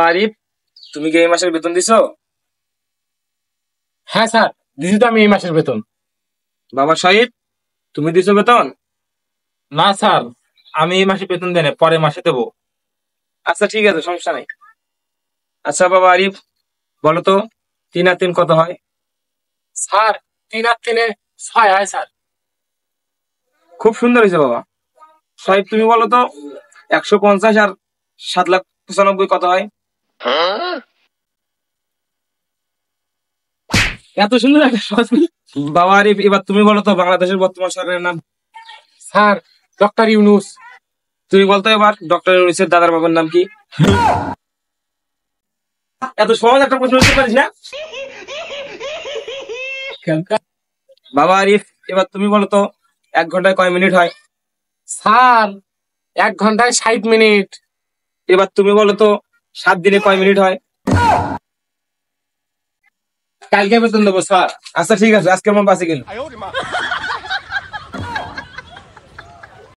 আরিফ, তুমি কি এই মাসের বেতন দিছো? হ্যাঁ স্যার, দিছি তো আমি এই মাসের বেতন। বাবা শহীদ, তুমি দিছো বেতন? না স্যার, আমি এই মাসে বেতন দেন পরের মাসে দেবো। আচ্ছা ঠিক আছে, সমস্যা নেই। আচ্ছা বাবা আরিফ, বলো তো 3 আর 3 কত হয়? স্যার, 3 আর 3 6 হয় স্যার। খুব সুন্দর হয়েছে বাবা। শহীদ, তুমি বলো তো 150 আর 7,95,000 কত হয়? এত সুন্দর একটা সহজ। বাবা আরিফ, এবার তুমি বলো তো বাংলাদেশের বর্তমান সরকারের নাম? Sir, doctor Yunus. তুমি বলতো এবার ডক্টর ইউনূসের দাদার বাবার নাম কি? এত সহজ একটা প্রশ্ন উত্তর পারিস না? বাবা আরিফ, এবার তুমি বলো তো 1 ঘন্টায় কয় মিনিট হয়? স্যার, 1 ঘন্টায় 60 মিনিট। এবার তুমি বলো তো 7 দিনে কয় মিনিট হয়? কালকে বেতন দেবো স্যার। আচ্ছা ঠিক আছে, আজকে আমার বাসে গেল।